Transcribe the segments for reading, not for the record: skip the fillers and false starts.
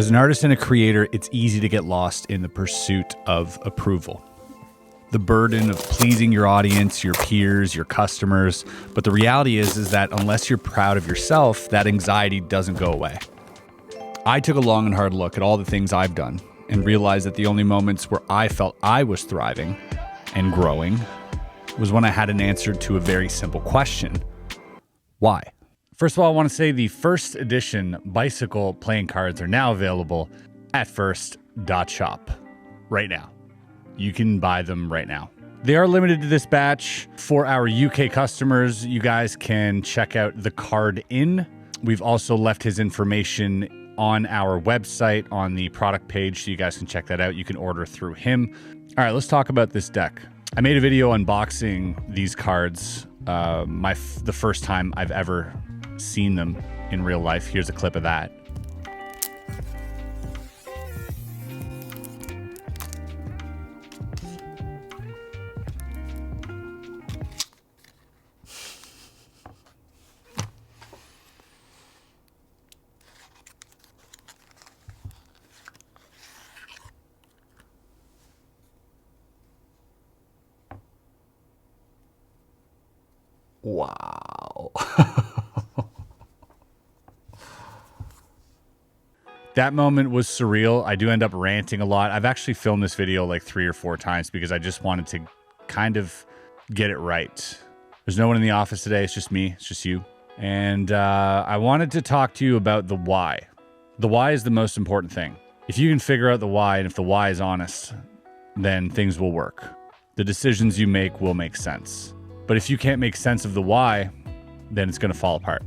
As an artist and a creator, it's easy to get lost in the pursuit of approval. The burden of pleasing your audience, your peers, your customers. But the reality is that unless you're proud of yourself, that anxiety doesn't go away. I took a long and hard look at all the things I've done and realized that the only moments where I felt I was thriving and growing was when I had an answer to a very simple question. Why? First of all, I want to say the first edition bicycle playing cards are now available at first.shop right now. You can buy them right now. They are limited to this batch. For our UK customers, you guys can check out the card in. We've also left his information on our website on the product page, so you guys can check that out. You can order through him. All right, let's talk about this deck. I made a video unboxing these cards, the first time I've ever seen them in real life. Here's a clip of that. Wow. That moment was surreal. I do end up ranting a lot. I've actually filmed this video like 3 or 4 times because I just wanted to kind of get it right. There's no one in the office today. It's just me. It's just you. And I wanted to talk to you about the why. The why is the most important thing. If you can figure out the why, and if the why is honest, then things will work. The decisions you make will make sense. But if you can't make sense of the why, then it's going to fall apart.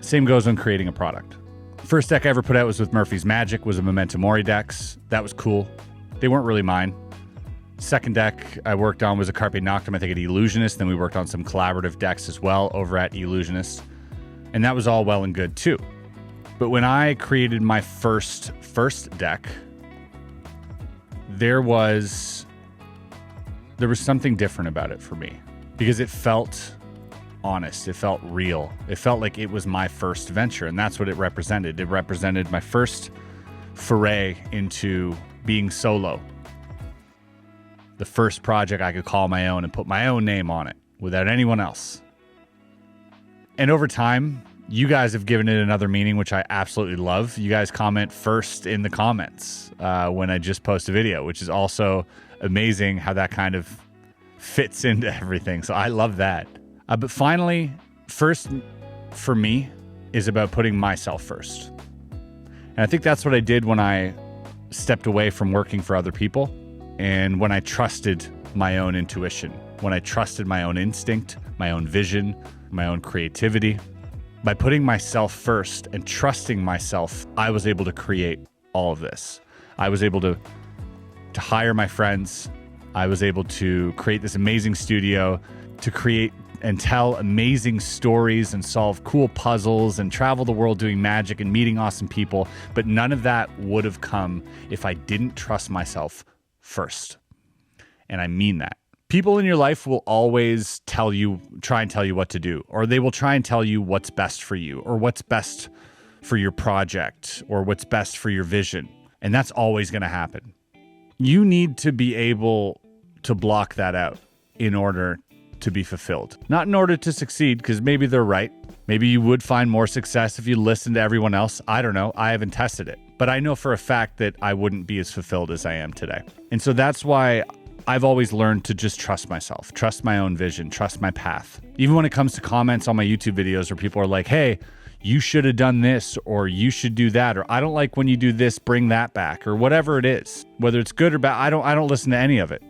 Same goes when creating a product. First deck I ever put out was with Murphy's Magic, was a Memento Mori decks. That was cool. They weren't really mine. Second deck I worked on was a Carpe Noctem, I think at Illusionist. Then we worked on some collaborative decks as well over at Illusionist. And that was all well and good too. But when I created my first deck, there was something different about it for me because it felt honest. It felt real. It felt like it was my first venture, and that's what it represented. It represented my first foray into being solo. The first project I could call my own and put my own name on it without anyone else. And over time, you guys have given it another meaning, which I absolutely love. You guys comment first in the comments when I just post a video, which is also amazing how that kind of fits into everything. So I love that. But finally, first for me is about putting myself first. And I think that's what I did when I stepped away from working for other people and when I trusted my own intuition, when I trusted my own instinct, my own vision, my own creativity. By putting myself first and trusting myself, I was able to create all of this. I was able to hire my friends. I was able to create this amazing studio, to create and tell amazing stories and solve cool puzzles and travel the world doing magic and meeting awesome people. But none of that would have come if I didn't trust myself first. And I mean that. People in your life will always try and tell you what to do, or they will try and tell you what's best for you, or what's best for your project, or what's best for your vision. And that's always going to happen. You need to be able to block that out in order to be fulfilled. Not in order to succeed, because maybe they're right. Maybe you would find more success if you listened to everyone else. I don't know. I haven't tested it. But I know for a fact that I wouldn't be as fulfilled as I am today. And so that's why I've always learned to just trust myself, trust my own vision, trust my path. Even when it comes to comments on my YouTube videos where people are like, hey, you should have done this, or you should do that, or I don't like when you do this, bring that back, or whatever it is. Whether it's good or bad, I don't listen to any of it.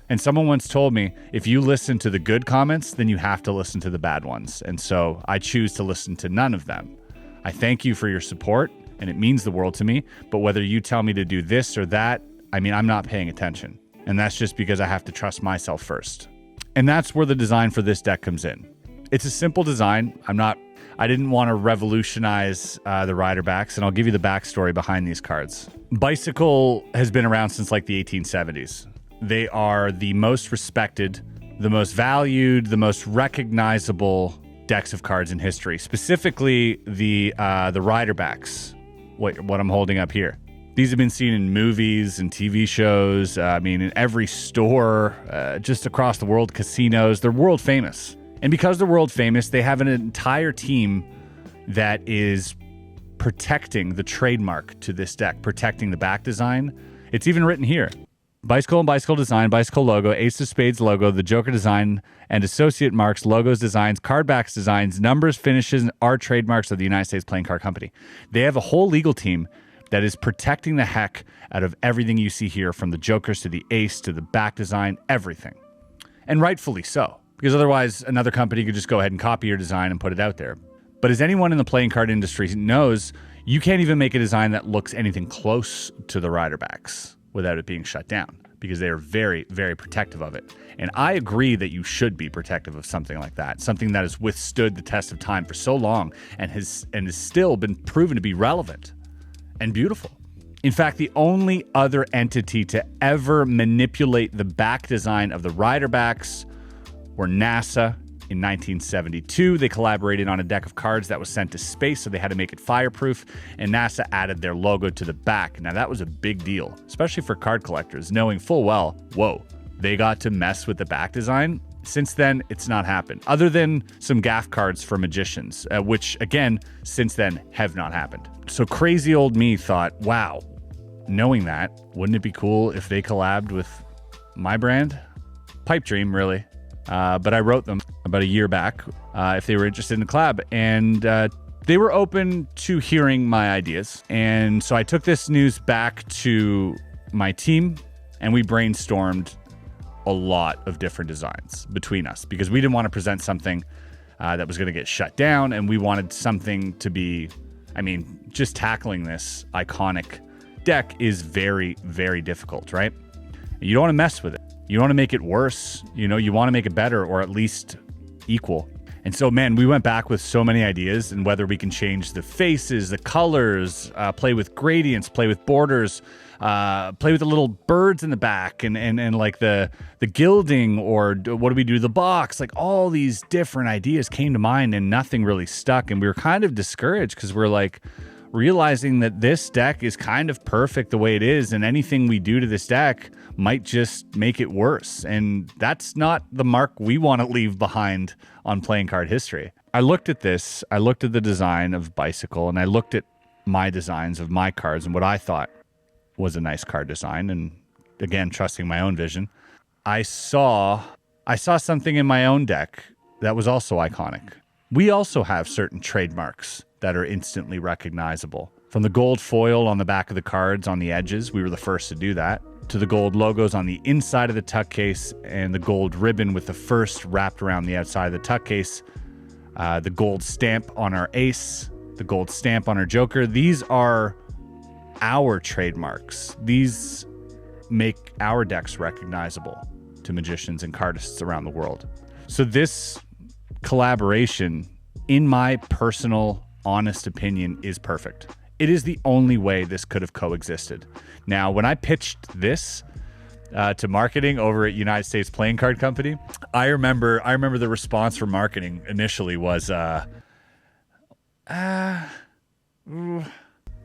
And someone once told me, if you listen to the good comments, then you have to listen to the bad ones. And so I choose to listen to none of them. I thank you for your support, and it means the world to me. But whether you tell me to do this or that, I'm not paying attention. And that's just because I have to trust myself first. And that's where the design for this deck comes in. It's a simple design. I didn't want to revolutionize the rider backs, and I'll give you the backstory behind these cards. Bicycle has been around since like the 1870s. They are the most respected, the most valued, the most recognizable decks of cards in history. Specifically, the rider backs, what I'm holding up here. These have been seen in movies and TV shows. In every store, just across the world, casinos. They're world famous. And because they're world famous, they have an entire team that is protecting the trademark to this deck, protecting the back design. It's even written here. Bicycle and bicycle design, bicycle logo, ace of spades logo, the Joker design, and associate marks, logos, designs, card backs designs, numbers, finishes are trademarks of the United States Playing Card Company. They have a whole legal team that is protecting the heck out of everything you see here, from the Jokers to the ace to the back design, everything. And rightfully so, because otherwise another company could just go ahead and copy your design and put it out there. But as anyone in the playing card industry knows, you can't even make a design that looks anything close to the rider backs without it being shut down, because they are very, very protective of it. And I agree that you should be protective of something like that, something that has withstood the test of time for so long and has still been proven to be relevant and beautiful. In fact, the only other entity to ever manipulate the back design of the rider backs were NASA. In 1972, they collaborated on a deck of cards that was sent to space, so they had to make it fireproof, and NASA added their logo to the back. Now, that was a big deal, especially for card collectors, knowing full well, whoa, they got to mess with the back design. Since then, it's not happened, other than some gaff cards for magicians, which, again, since then have not happened. So crazy old me thought, wow, knowing that, wouldn't it be cool if they collabed with my brand? Pipe dream, really. But I wrote them about a year back if they were interested in the collab, and they were open to hearing my ideas. And so I took this news back to my team, and we brainstormed a lot of different designs between us, because we didn't want to present something that was going to get shut down, and we wanted something to be, just tackling this iconic deck is very, very difficult, right? You don't want to mess with it. You don't want to make it worse. You want to make it better, or at least equal. And so, man, we went back with so many ideas, and whether we can change the faces, the colors, play with gradients, play with borders, play with the little birds in the back, and like the gilding, or what do we do to the box? Like, all these different ideas came to mind, and nothing really stuck. And we were kind of discouraged, because we're like realizing that this deck is kind of perfect the way it is, and anything we do to this deck might just make it worse. And that's not the mark we want to leave behind on playing card history. I looked at this, I looked at the design of Bicycle, and I looked at my designs of my cards and what I thought was a nice card design. And again, trusting my own vision, I saw something in my own deck that was also iconic. We also have certain trademarks that are instantly recognizable. From the gold foil on the back of the cards on the edges, we were the first to do that, to the gold logos on the inside of the tuck case, and the gold ribbon with the first wrapped around the outside of the tuck case, the gold stamp on our ace, the gold stamp on our Joker. These are our trademarks. These make our decks recognizable to magicians and cardists around the world. So this collaboration, in my personal, honest opinion, is perfect. It is the only way this could have coexisted. Now, when I pitched this to marketing over at United States Playing Card Company, I remember the response from marketing initially was, but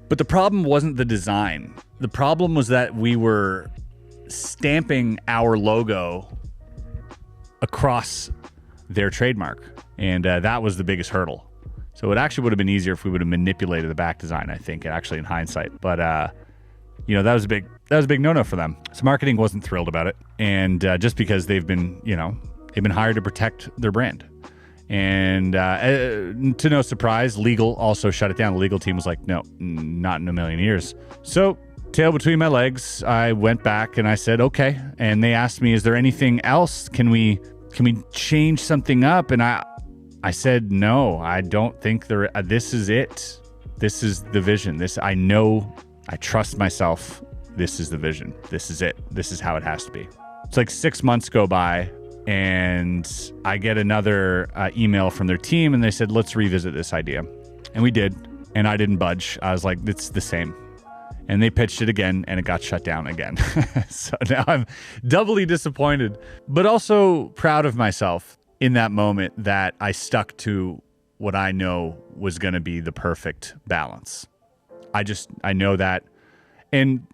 the problem wasn't the design. The problem was that we were stamping our logo across their trademark, and that was the biggest hurdle. So it actually would have been easier if we would have manipulated the back design, I think, actually in hindsight. But that was a big no-no for them. So marketing wasn't thrilled about it, and just because they've been hired to protect their brand, and to no surprise, legal also shut it down. The legal team was like, no, not in a million years. So tail between my legs, I went back and I said, okay. And they asked me, is there anything else? Can we change something up? And I said, no, I don't think this is it. This is the vision. I trust myself. This is the vision. This is it. This is how it has to be. It's like 6 months go by, and I get another email from their team, and they said, let's revisit this idea. And we did, and I didn't budge. I was like, it's the same. And they pitched it again, and it got shut down again. So now I'm doubly disappointed, but also proud of myself in that moment that I stuck to what I know was going to be the perfect balance. I know that And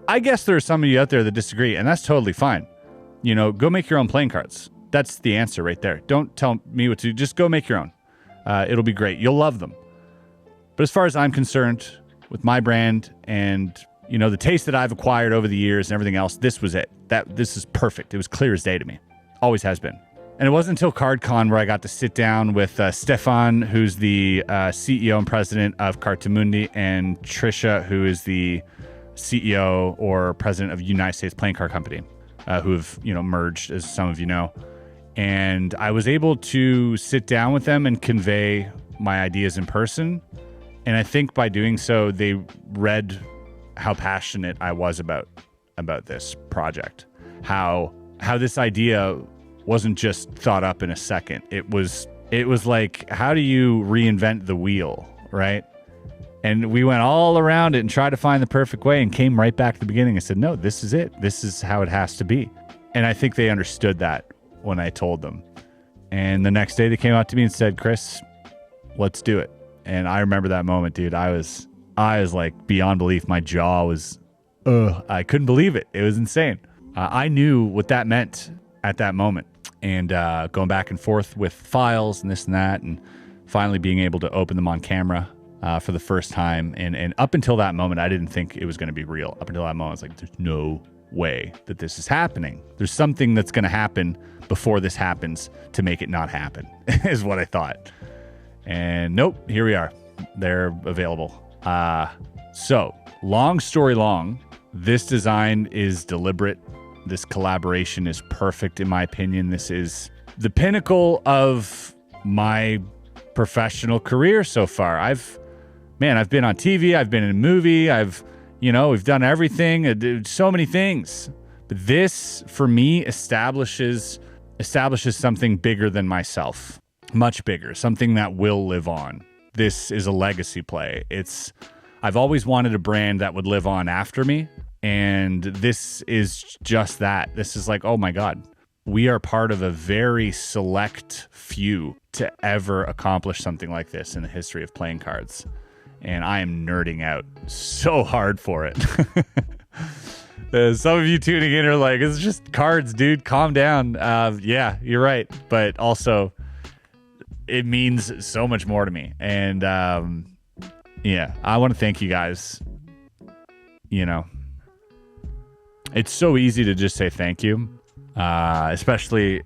I guess there are some of you out there that disagree, and that's totally fine. Go make your own playing cards. That's the answer right there. Don't tell me what to do. Just go make your own. It'll be great. You'll love them. But as far as I'm concerned, with my brand and, the taste that I've acquired over the years and everything else, this was it. This is perfect. It was clear as day to me. Always has been. And it wasn't until CardCon where I got to sit down with Stefan, who's the CEO and president of Cartamundi, and Trisha, who is the CEO or president of United States Playing Card Company, who have, merged, as some of you know. And I was able to sit down with them and convey my ideas in person. And I think by doing so, they read how passionate I was about this project. How this idea wasn't just thought up in a second. It was like, how do you reinvent the wheel, right? And we went all around it and tried to find the perfect way and came right back to the beginning and said, no, this is it. This is how it has to be. And I think they understood that when I told them. And the next day they came out to me and said, Chris, let's do it. And I remember that moment, dude. I was like beyond belief. My jaw was, I couldn't believe it. It was insane. I knew what that meant at that moment. And going back and forth with files and this and that, and finally being able to open them on camera for the first time. And up until that moment, I didn't think it was going to be real. Up until that moment, I was like, there's no way that this is happening. There's something that's going to happen before this happens to make it not happen, is what I thought. And nope, here we are. They're available. So, long story long, this design is deliberate. This collaboration is perfect, in my opinion. This is the pinnacle of my professional career so far. I've been on TV, I've been in a movie, we've done everything, so many things. But this, for me, establishes something bigger than myself, much bigger, something that will live on. This is a legacy play. I've always wanted a brand that would live on after me. And this is just that. This is like, oh my God, we are part of a very select few to ever accomplish something like this in the history of playing cards. And I am nerding out so hard for it. Some of you tuning in are like, it's just cards, dude. Calm down. Yeah, you're right. But also, it means so much more to me. And yeah, I want to thank you guys. It's so easy to just say thank you, especially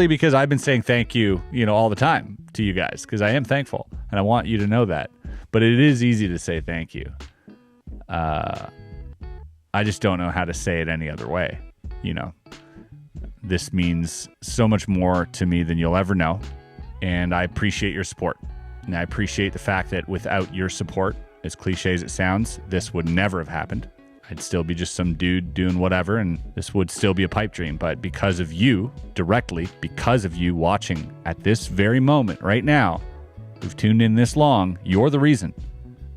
because I've been saying thank you, all the time to you guys, because I am thankful and I want you to know that. But it is easy to say thank you. I just don't know how to say it any other way. This means so much more to me than you'll ever know, and I appreciate your support. And I appreciate the fact that without your support, as cliche as it sounds, this would never have happened. I'd still be just some dude doing whatever, and this would still be a pipe dream. But because of you, directly, because of you watching at this very moment right now, who've tuned in this long, you're the reason.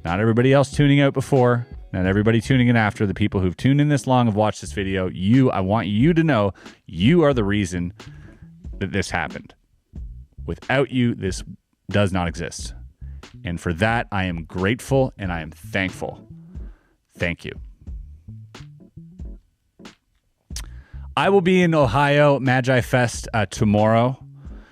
Not everybody else tuning out before, not everybody tuning in after. The people who've tuned in this long have watched this video. I want you to know you are the reason that this happened. Without you, this does not exist. And for that, I am grateful and I am thankful. Thank you. I will be in Ohio Magi Fest tomorrow.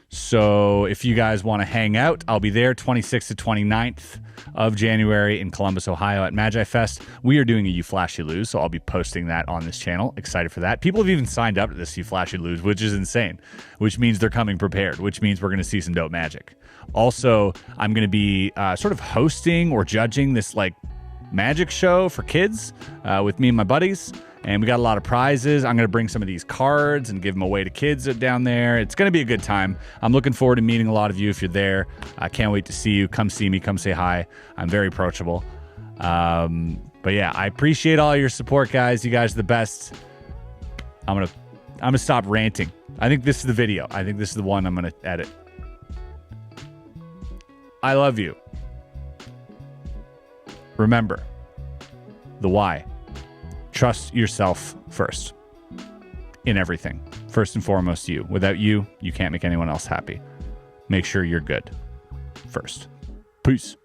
So if you guys want to hang out, I'll be there 26th to 29th of January in Columbus, Ohio at Magi Fest. We are doing a You Flash You Lose, so I'll be posting that on this channel. Excited for that. People have even signed up to this You Flash You Lose, which is insane, which means they're coming prepared, which means we're going to see some dope magic. Also, I'm going to be sort of hosting or judging this magic show for kids with me and my buddies. And we got a lot of prizes. I'm going to bring some of these cards and give them away to kids down there. It's going to be a good time. I'm looking forward to meeting a lot of you if you're there. I can't wait to see you. Come see me. Come say hi. I'm very approachable. But yeah, I appreciate all your support, guys. You guys are the best. I'm gonna stop ranting. I think this is the video. I think this is the one I'm going to edit. I love you. Remember the why. Trust yourself first in everything. First and foremost, you. Without you, you can't make anyone else happy. Make sure you're good first. Peace.